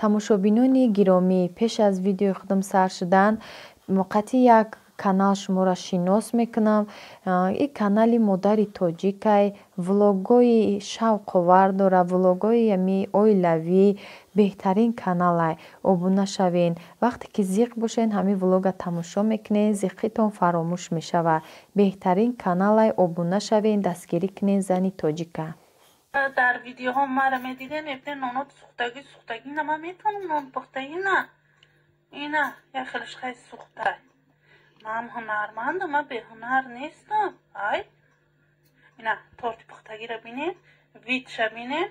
тамошобинони гиромӣ, пеш аз видеои худам сар шудан моқати як канал шуморо шинос мекунам. ин канали модари тоҷикай, влогҳои шавқовар дора, влогҳои ями оилавӣ, беҳтарин каналай. Обуна шавен. Вақте ки зиқ бошен ҳамин влога тамошо мекунен, зиқитон фаромӯш мешавад. беҳтарин каналай, обуна шавен, дастгирӣ кунен зани тоҷика. در ویدیوها مرا میدیدن ابن نانات سوختگی نه من میتونم نان پختگی نه اینا یه خیلیش خیلی سوخته من هنرمندم من به هنر نیستم ای اینا تورت پختگی رو بینین ویدش بینین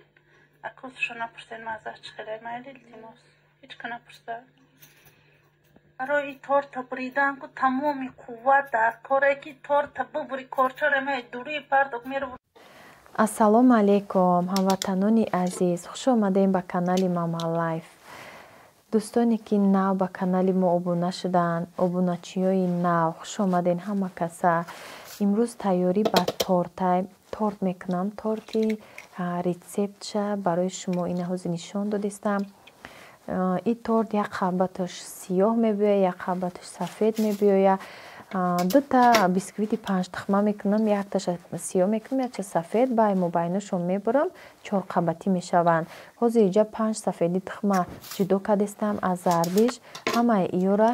اکوزشو نپرسین مزه چخیلی مایلی التماس هیچ که نپرسن برای این تورت بریدن که تمامی قوت در کاره که تورت ببری کارچه رو می دوری پرداک میره. ассалому алейкум ҳамватанони азиз, хуш омадем ба канали Мама Лайф. дӯстоне ки нав ба канали мо обуна шуданд, обуначиёи нав, хуш омаден ҳама каса. имрӯз тайёрӣ ба торт мекунам. торти рецептша барои шумо ина ҳозир нишон додистам. ин торт як қабаташ сиёҳ мебиёяд, як қабаташ сафед мебиёяд. дута бисквити панҷтахма мекунам, якташа сиёҳ мекунам, якча сафед, баймобайнашон мебурам, чорқабатӣ мешаванд. ҳозир иҷа 5 сафеди тухма ҷудо кардистам аз зардиш. ҳамаи иёра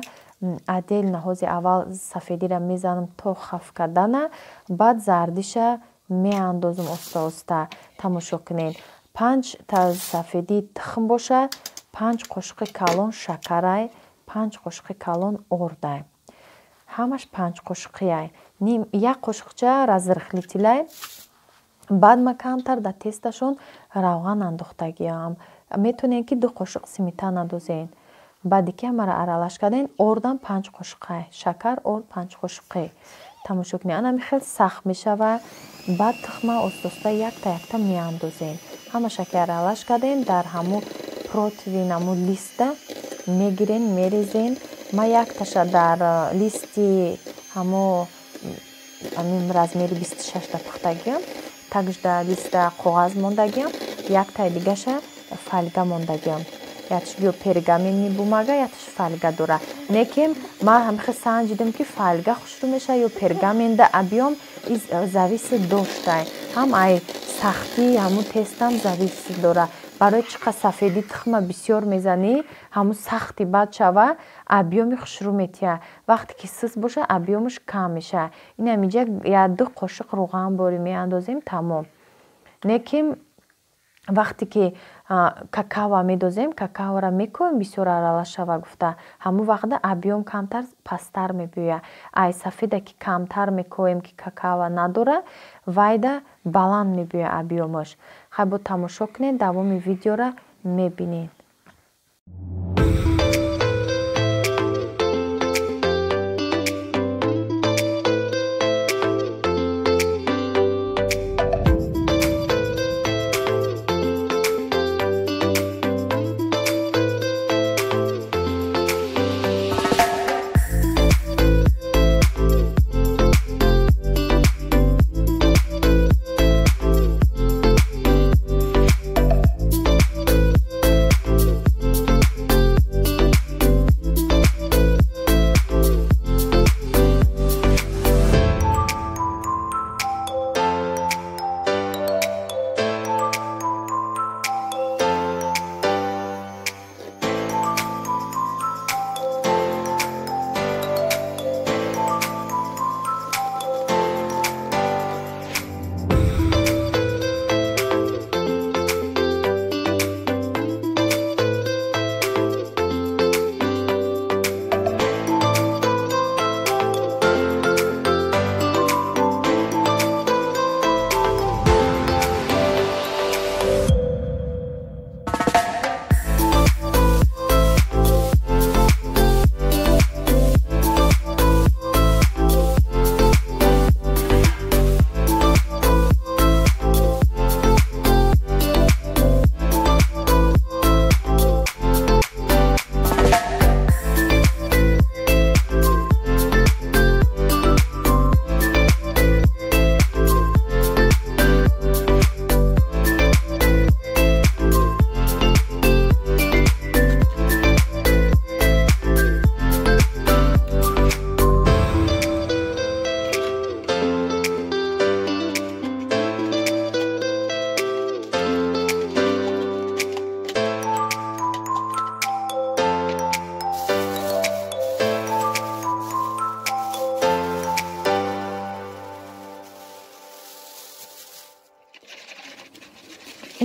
отдельно ҳозир аввал сафедира мезанам то хаф кардана, баъд зардиша меандозам оста оста. тамошо кунед. 5 та сафеди тухм бошад, 5 қошиқи калон шакарай, 5 қошиқи калон ордай. ҳамаш 5 қошиқияй. як қошиқча разрыхлителай. баъд ма камтар дар тесташон равған андохтагиам. метонем ки 2 қошиқ сметана дозен. баъди ки ҳамаро аралаш карден, ордам 5 қошиқай. шакар орд 5 қошиқи. тамошо кунед. анами хел сахт мешавад. баъд тухма оста якта меандозен. ҳамаша ки аралаш карден дар ҳамун противин ҳамун листа мегирен, мерезен. ма якташа дар листи ҳамин размери 26 пухтагиам, такж дар листа коғаз мондагиам, яктай дигаша фольга мондагиам. ятш ё пергамени бумага, ятш фольга дора. лекин ма ҳамихе санҷидам ки фольга хушрӯ меша ё пергаменда абиём зависи доштай. ҳам ай сахти ҳамун тестам зависи дора. барои чиқа сафеди тухма бисёр мезанӣ, ҳамун сахти баъд шава, абиёми хушрӯ метия. вақте ки сус боша, абиёмаш кам меша. инам иҷа 1-2 қошиқ рӯған борӣ меандозем, тамом. лекин вақте ки какао медозем, какаоро мекӯем бисёр аралаш шава гуфта. ҳамун вақта абиём камтар, пасттар мебиёяд. ай сафеда ки камтар мекӯем ки какао надора, вайда баланд мебиёяд абиёмаш. хай бо тамошо кунед, давоми видеора мебинед.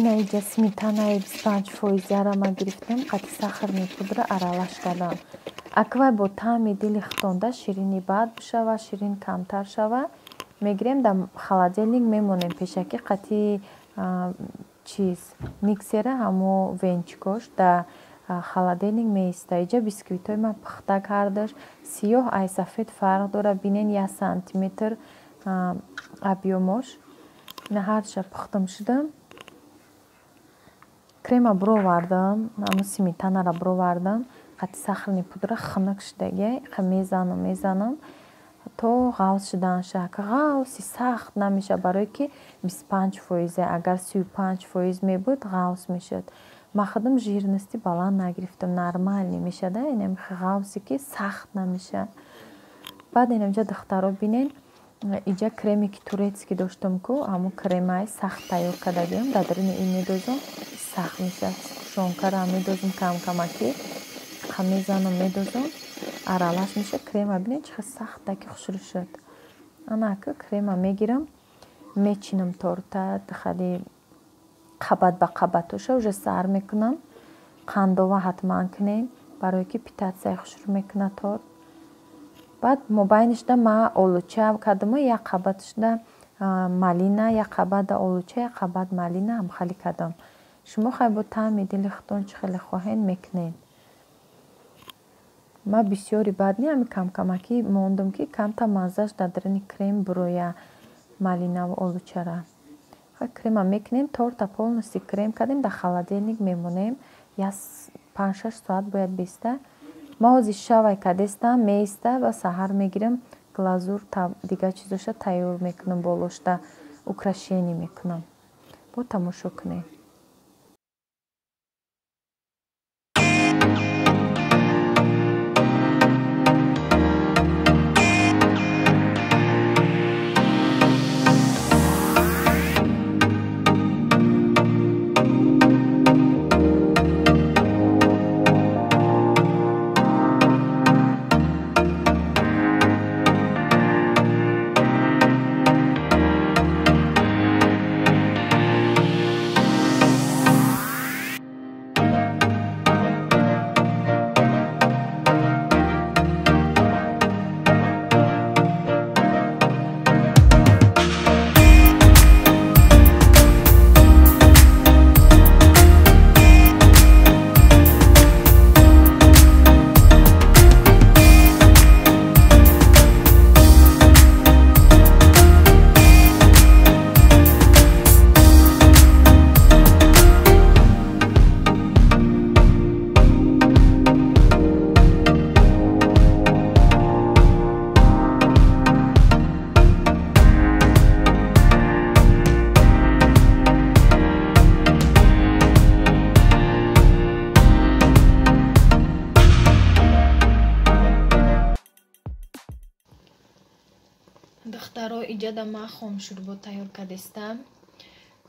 ина иҷа сметанаи 25%-ра ма гирифтем, қати сахарни пудра аралаш кардам. Аквай бо таъми дили хитонда ширини баъд бишава, ширин камтар шава, мегирем дар холодильник мемонем пешакӣ қати чиз миксера ҳамо венчикош дар холодильник меиста. Иҷа бисквитҳои ман пухта кардаш, сиёҳ ай сафед фарқ дора. Бинен 1 сантиметр объёмош. ина ҳарча пухтам шудам. крема буровардам, ҳамо сметанара буровардам, қати сахарни пудра хунук шудагӣ мезанам то ғавз шуданша. Ғавзи сахт намеша, барое ки 25%, агар 35% мебуд ғавз мешуд. ма худам жирности баланд нагирифтам, нормални мешада, инам ғавзе ки сахт намеша. баъд инамҷа духтаро бинен, иҷа креми ки турецки доштам ку, ҳамо кремаи сахт тайёр кардагиам, дар даруни ин медозам, сахт меша. шонкара медозам камакӣ, мезанам, медозам, аралаш меша. крема бинен чӣ қадр сахтаки хушрӯ шуд. анаку крема мегирам, мечинам торта, хали қабат ба қабатоша уже сар мекунам. қандова ҳатман кунем, барое ки питатсияи хушрӯ мекуна торт. баъд мобайнишда ма олуча кардам, як қабатшда малина, як қабат олуча, як қабат малина ҳамхалӣ кардам. шумо хай бо таъми дили худтон чӣ хеле хоҳед мекунед. ма бисёри баъд не ҳами камакӣ мондам ки камта маззаш дар даруни крем буроя малинаву олучара. крема мекунем, торта полностью крем кардем, дар холодильник мемонем, 5-6 соат бояд биста. ма ҳозир шавай кардестам, меиста ва саҳар мегирам, глазур дигар чизоша тайёр мекунам, болошда украшение мекунам. бо тамошо кунед. духтаро иҷада ма хомшӯрбо тайёр кардестам.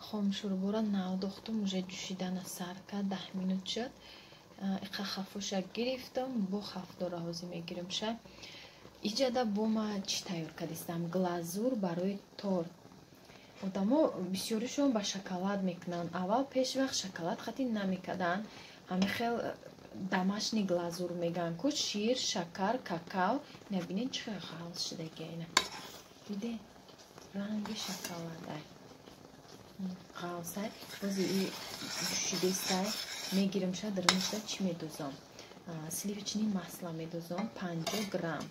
хомшӯрборо навдохтам, уже ҷӯшидана сар кард, 10 минут шуд. иқа хафоша гирифтам, бо хафдора ҳозир мегирам ша. иҷада бо ма чӣ тайёр кардестам? глазур барои торт. одамо бисёришон ба шоколад мекунанд. аввал пешвақт шоколад хати намекарданд, ҳами хел домашний глазур меган ку шир, шакар, какао. набинед чӣ хел ғалз шудаги ина. диде ранги шоколадай ғалзай. ҳозир и ҷӯшидестай мегирам ша. дарунашда чӣ медозам? сливочный масло медозам 50 грамм.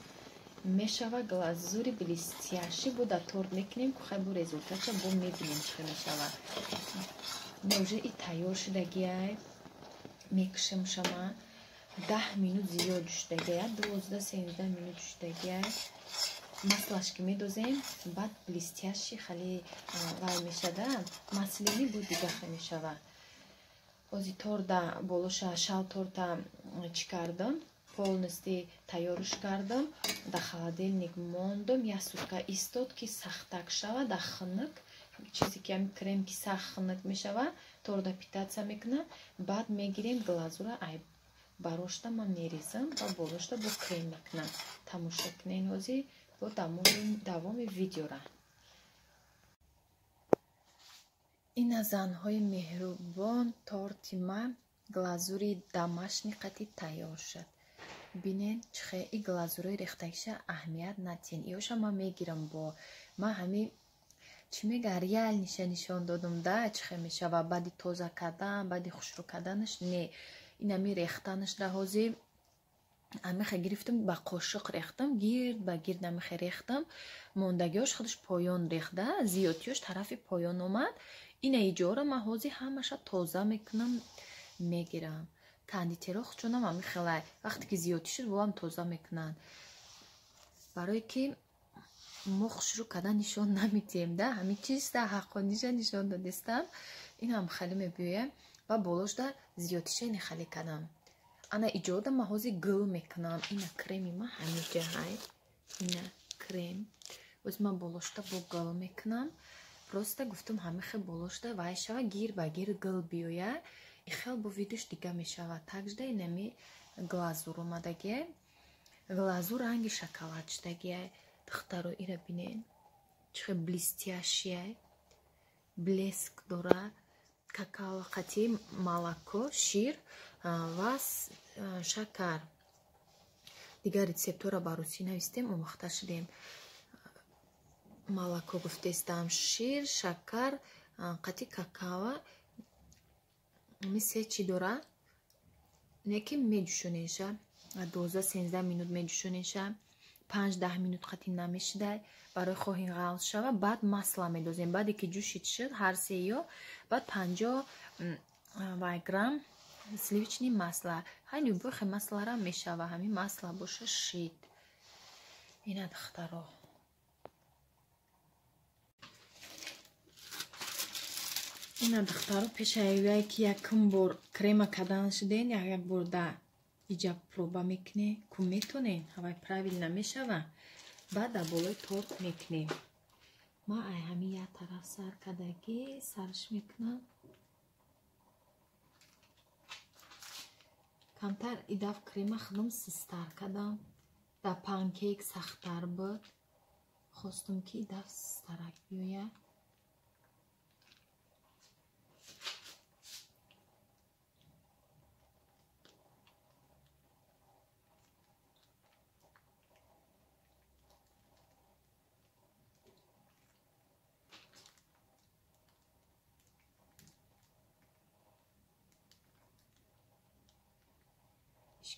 мешава глазури блестящий. бо дар торт мекунем ку хай бо результатша бо мебинем чӣ хел мешава. не уже и тайёр шудагиай. мекушам шама 10 минут зиёд ҷӯшидагиай, 12-13 минут ҷӯшидагиай. маслашки медозем, баъд блестящий хали вай мешада. маслини бо дига хел мешава. ҳозир торта болоша шал торта чӣ кардам? полностью тайёрш кардам. дар холодильник мондам, 1 сутка истод ки сахтак шава. дар хунук чизе ки ҳами крем ки сахт хунук мешава, торта питатсия мекуна. баъд мегирем глазура ай барошта ман мерезам ва болошта бо крем мекунам. тамошо кунен ҳозир бо давоми видеора. ина занҳои меҳрубон торти ма глазури домашни қати тайёр шуд. бинен чихе и глазурои рехтагиша аҳамият натин. иёша ма мегирам бо ма ҳами чӣ мега реал нишон додум да чихе мешава баъди тоза кардан баъди хушрӯ карданаш не инами рехтанаш да ҳозир амихе гирифтам ба қошиқ рехтам гирд ба гирд амихе рехтам мондагиёш худаш поён рехда зиёдиёш тарафи поён омад ина иҷора ма ҳозир ҳамаша тоза мекунам мегирам кондитеро хучунам амихелай вақте ки зиёд шуд воам тоза мекунанд барое ки мо хушрӯ кардан нишон намедиҳем да ҳамин чизда ҳаққониша нишон додистам инам хеле мебиёям ва болошда зиёдиша ина хеле кардам ана иҷода ма ҳозир гул мекунам ина креми ма ҳамиҷаҳай ина крем оз ма болошда бо гул мекунам просто гуфтам ҳамихе болошда вай шава гир ба гир гул биёя ихел бо видеош дига мешава такжда инами глазур омадагия глазур ранги шоколад шудагия духтаро ира бинен чихе блестящая блеск дора какао қати молоко шир ва шакар дигар рецептора бароси навистем омӯхта шудем молоко гуфтестам шир шакар қати какао мисе чӣ дора неки медӯшонеша 12-13 минут медӯшонеша 5-10 минут қати намешидай барои хоҳин ғалз шава баъд масла медозем баъде ки ҷӯшид шуд ҳар сеё баъд 50 грамм сливични масла ҳай любохе маслара мешава ҳамин масла боша шид ина духтаро ина духтаро пешаи ки якум бор крема кардан шуден як бор да иҷа проба мекунем ку метонем ҳавай правилна мешава баъд дар болои торт мекунем ма ай ҳамин як тараф сар кардагӣ сарш мекунам камтар идаф крема худам систар кардам дар панкейк сахттар буд хостум ки идаф систарак биёяд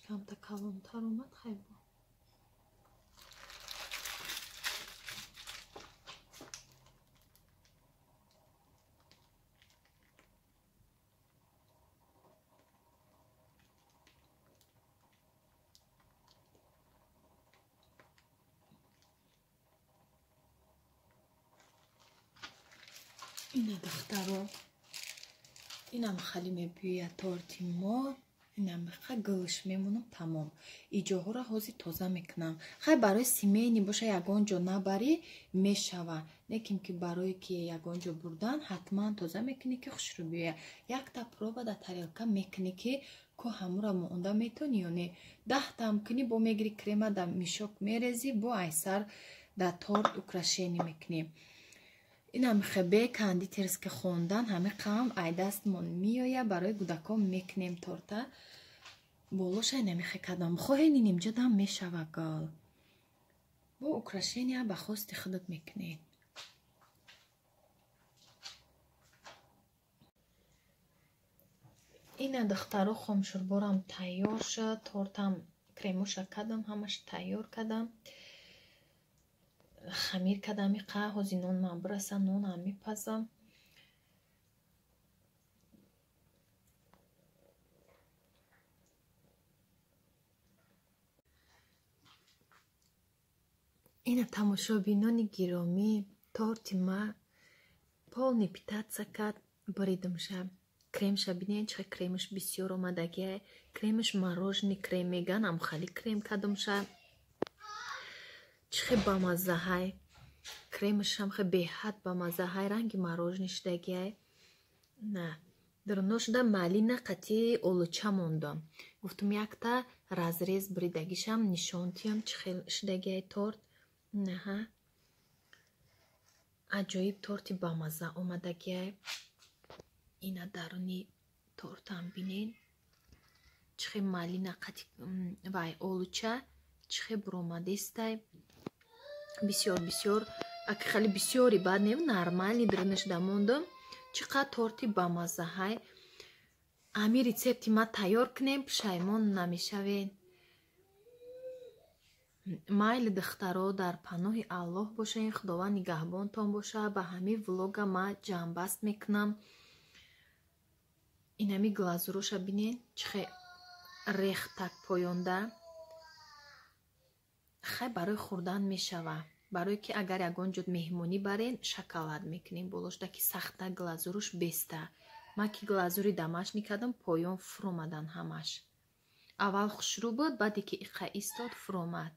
камта калонтар омад хайбо ина духтаро инам хали мебиёяд торти мо инамиқа гулш мемонам тамом иҷоҳора ҳозир тоза мекунам хай барои семейни боша ягон ҷо набарӣ мешава неким ки барое ки ягон ҷо бурдан ҳатман тоза мекунӣ ки хушрӯ биёя якта проба дар тарелка мекунӣ ки ко ҳамура монда метавонӣ ё не 10 там кунӣ бо мегири крема дар мишок мерезӣ бо айсар дар торт украшение мекунӣ инамихе бе кондитерски хондан ҳами қам айдастмон миёя барои кӯдакон мекунем торта болоша инамихе кардам хоҳен инимҷадам мешава гал бо украшения ба хости худат мекунед ина духтаро хомшурборам тайёр шуд тортам кремоша кардам ҳамаш тайёр кардам хамир кардам иқа ҳозир нон ман бираса нонам мепазам ина тамошобинони гиромӣ торти ма полни питаца кард баридамша кремша бинен чихе кремаш бисёр омадагия кремаш мороженый крем меганам хали крем кардамша чихе бамаззаҳай кремашам хе беҳад бамаззаҳай ранги мороженый шудагиай на дарно шуда малина қати олуча мондам гуфтум якта разрез бридагишам нишонтиям чихел шудагиай торт наҳа аҷоиб торти бамазза омадагиай ина даруни тортам бинен чихе малина қати вай олуча чихе буромадестай бисёр бисёр аки хали бисёри баъд нев нормални дрнашда мондам чиқад торти бамазза ҳай ҳамин рецепти ма тайёр кунем пушаймон намешавед майли духтаро дар паноҳи аллоҳ бошед худованд нигаҳбонтон бошад ба ҳамин влога ма ҷамъбаст мекунам инами глазуроша бинед чихе рехтак поёнда хай барои хӯрдан мешава барое ки агар ягон ҷо меҳмонӣ барен шоколад мекунем болошда ки сахта глазуруш беста ман ки глазури домашнӣ кардам поён фуромадан ҳамаш аввал хушрӯ буд баъде ки иқа истод фуромад